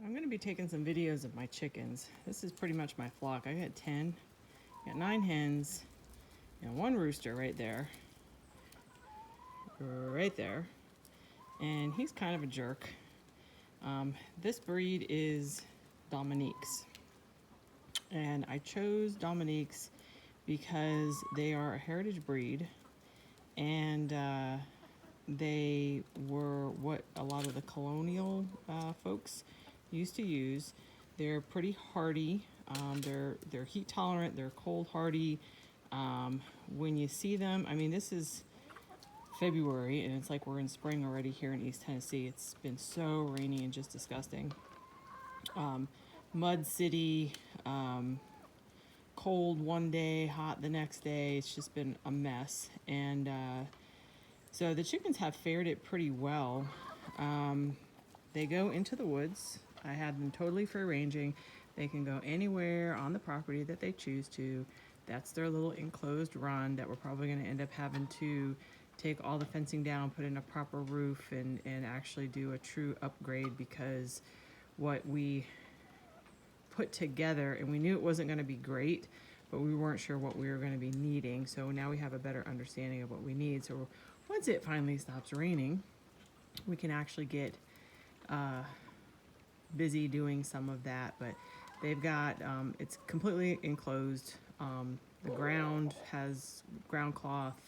I'm going to be taking some videos of my chickens. This is pretty much my flock. I got 10, got 9 hens, and 1 rooster right there. Right there. And he's kind of a jerk. This breed is Dominique's. And I chose Dominique's because they are a heritage breed, and they were what a lot of the colonial folks used to use. They're pretty hardy. They're heat tolerant. They're cold hardy. When you see them, I mean, this is February, and it's like we're in spring already here in East Tennessee. It's been so rainy and just disgusting. Mud city, cold one day, hot the next day. It's just been a mess. And so the chickens have fared it pretty well. They go into the woods. I had them totally free ranging. They can go anywhere on the property that they choose to. That's their little enclosed run that we're probably going to end up having to take all the fencing down, put in a proper roof, and actually do a true upgrade, because what we put together, and we knew it wasn't going to be great, but we weren't sure what we were going to be needing. So now we have a better understanding of what we need. So once it finally stops raining, we can actually get busy doing some of that. But they've got, it's completely enclosed. The ground has ground cloth,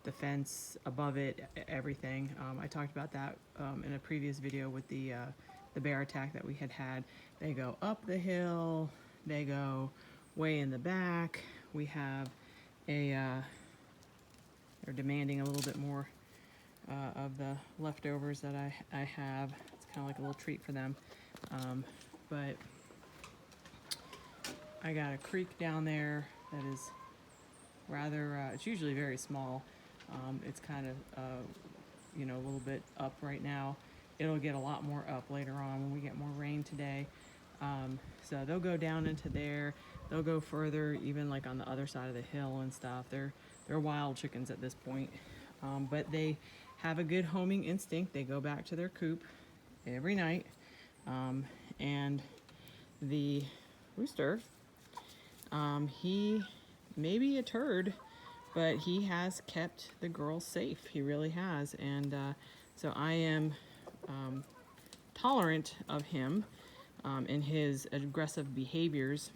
the fence above it, everything. I talked about that in a previous video with the bear attack that we had. They go up the hill, they go way in the back. We have they're demanding a little bit more of the leftovers that I have. It's kind of like a little treat for them. But I got a creek down there that is rather, it's usually very small. It's kind of, a little bit up right now. It'll get a lot more up later on when we get more rain today. So they'll go down into there. They'll go further, even like on the other side of the hill and stuff. They're wild chickens at this point. But they have a good homing instinct. They go back to their coop every night. And the rooster, he may be a turd, but he has kept the girls safe. He really has. And so I am tolerant of him and his aggressive behaviors,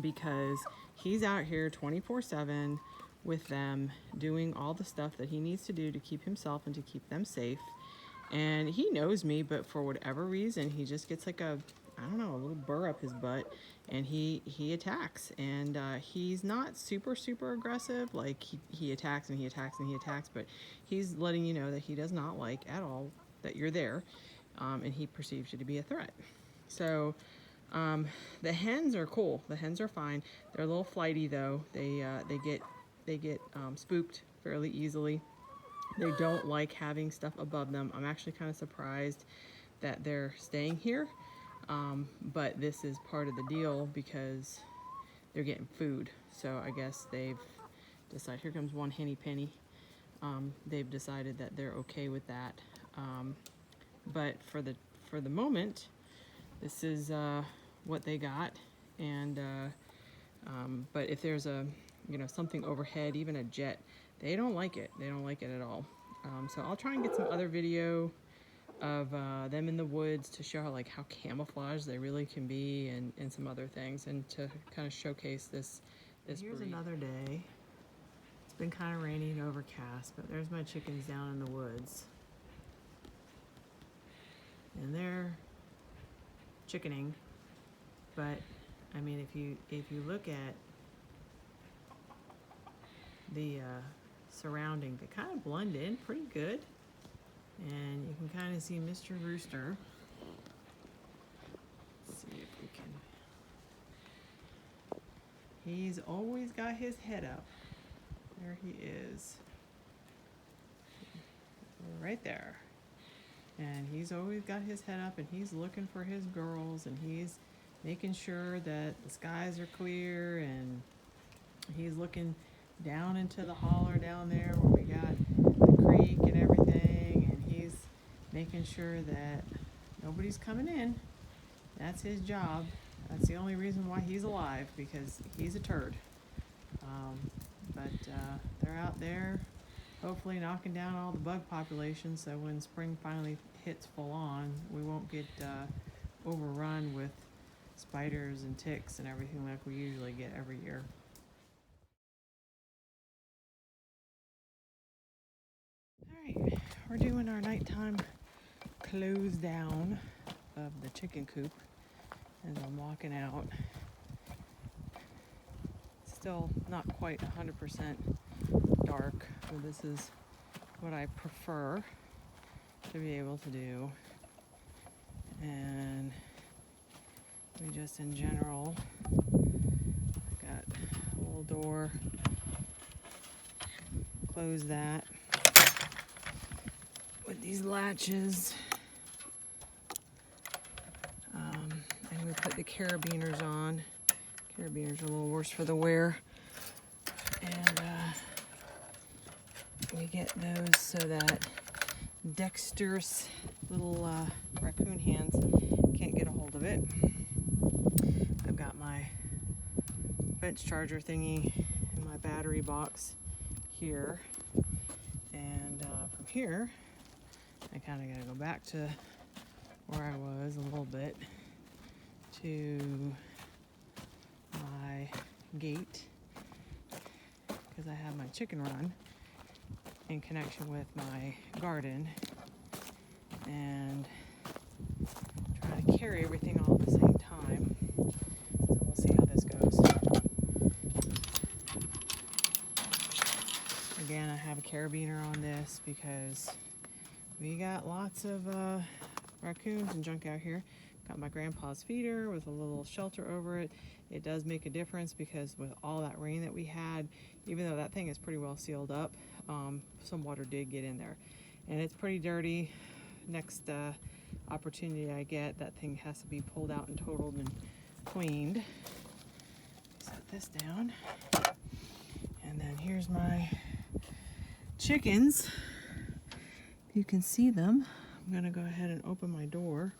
because he's out here 24/7 with them, doing all the stuff that he needs to do to keep himself and to keep them safe. And he knows me, but for whatever reason, he just gets like a little burr up his butt, and he attacks. And he's not super aggressive. Like he attacks and he attacks and he attacks, but he's letting you know that he does not like at all that you're there, and he perceives you to be a threat. So the hens are cool. The hens are fine. They're a little flighty though. They get spooked fairly easily. They don't like having stuff above them. I'm actually kind of surprised that they're staying here. But this is part of the deal, because they're getting food. So I guess they've decided, here comes one henny penny. They've decided that they're okay with that. But for the moment, this is what they got. And but if there's something overhead, even a jet, they don't like it. They don't like it at all. So I'll try and get some other video of them in the woods to show how camouflaged they really can be, and some other things, and to kind of showcase this Here's breed. Another day. It's been kind of rainy and overcast, but there's my chickens down in the woods, and they're chickening. But I mean, if you look at the surrounding, they kind of blend in pretty good. And you can kind of see Mr. Rooster. Let's see if we can. He's always got his head up. There he is. Right there. And he's always got his head up, and he's looking for his girls, and he's making sure that the skies are clear, and he's looking down into the holler down there where we got the creek and everything, and he's making sure that nobody's coming in. That's his job. That's the only reason why he's alive, because he's a turd. But they're out there hopefully knocking down all the bug population, so when spring finally hits full on, we won't get overrun with spiders and ticks and everything like we usually get every year. Alright, we're doing our nighttime close down of the chicken coop as I'm walking out. Still not quite 100% dark, but this is what I prefer to be able to do. And we just in general, I got a little door, close that with these latches, and we put the carabiners on. Carabiners are a little worse for the wear, and we get those so that dexterous little raccoon hands can't get a hold of it. I've got my bench charger thingy in my battery box here, and from here I kind of got to go back to where I was a little bit to my gate, because I have my chicken run in connection with my garden, and try to carry everything all at the same time. So we'll see how this goes. Again, I have a carabiner on this because we got lots of raccoons and junk out here. Got my grandpa's feeder with a little shelter over it. It does make a difference because with all that rain that we had, even though that thing is pretty well sealed up, some water did get in there. And it's pretty dirty. Next opportunity I get, that thing has to be pulled out and totaled and cleaned. Set this down. And then here's my chickens. If you can see them, I'm gonna go ahead and open my door.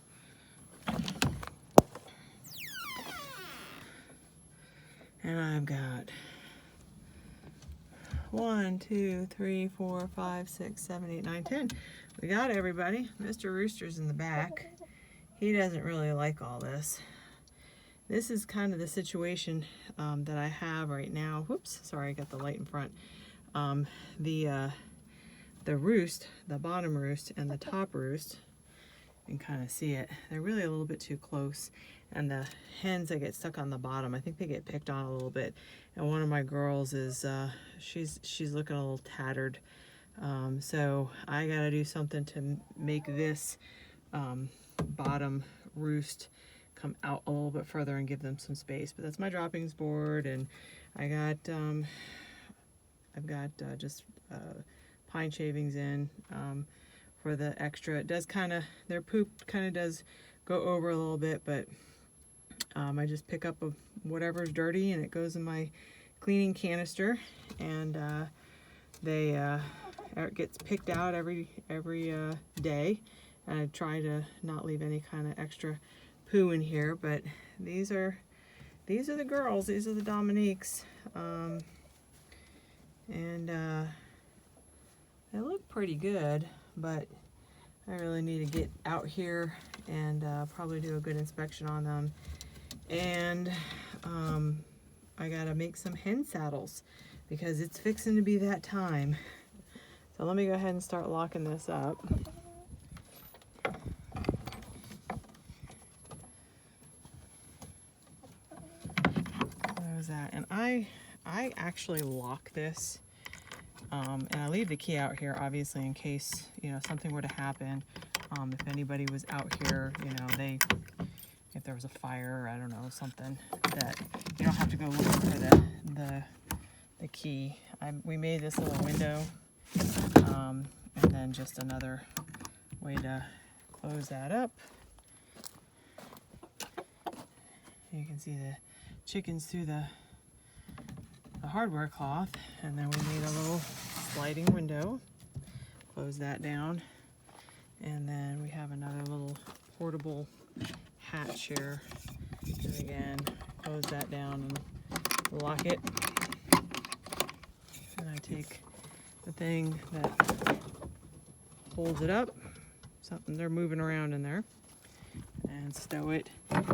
And I've got 1, 2, 3, 4, 5, 6, 7, 8, 9, 10. We got everybody. Mr. Rooster's in the back. He doesn't really like all this. This is kind of the situation that I have right now. Whoops, sorry, I got the light in front. The roost, the bottom roost and the top roost, you can kind of see it. They're really a little bit too close. And the hens that get stuck on the bottom, I think they get picked on a little bit. And one of my girls is, she's looking a little tattered. So I gotta do something to make this bottom roost come out a little bit further and give them some space. But that's my droppings board, and I got, I've got just pine shavings in for the extra. It does kind of, their poop kind of does go over a little bit, but I just pick up whatever's dirty and it goes in my cleaning canister, and it gets picked out every day, and I try to not leave any kind of extra poo in here. But these are the girls. These are the Dominiques, and they look pretty good, but I really need to get out here and probably do a good inspection on them. And I gotta make some hen saddles because it's fixing to be that time. So let me go ahead and start locking this up. There's that. And I actually lock this. And I leave the key out here, obviously, in case, you know, something were to happen. If anybody was out here, you know, if there was a fire, or I don't know, something, that you don't have to go looking for the key. We made this little window, and then just another way to close that up. You can see the chickens through the hardware cloth, and then we made a little sliding window. Close that down, and then we have another little portable hatch here. And again, close that down and lock it. And I take the thing that holds it up, something they're moving around in there, and stow it.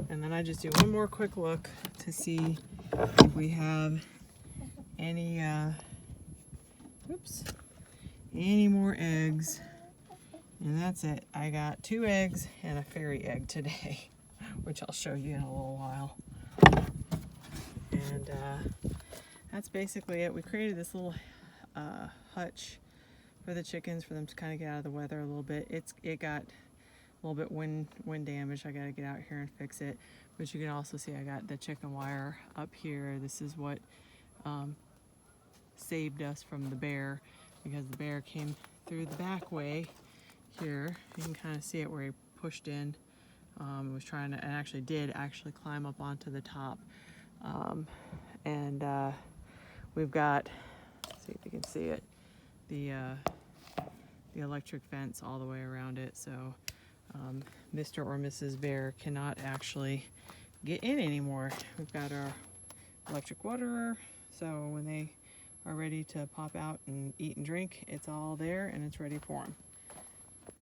And then I just do one more quick look to see if we have any any more eggs. And that's it. I got 2 eggs and a fairy egg today, which I'll show you in a little while. And that's basically it. We created this little hutch for the chickens, for them to kind of get out of the weather a little bit. It got a little bit wind damage. I got to get out here and fix it. But you can also see I got the chicken wire up here. This is what saved us from the bear, because the bear came through the back way here. You can kind of see it where he pushed in. Was trying to, and actually did climb up onto the top. We've got, let's see if you can see it, the electric fence all the way around it, so Mr. or Mrs. Bear cannot actually get in anymore. We've got our electric waterer, so when they are ready to pop out and eat and drink, it's all there and it's ready for them.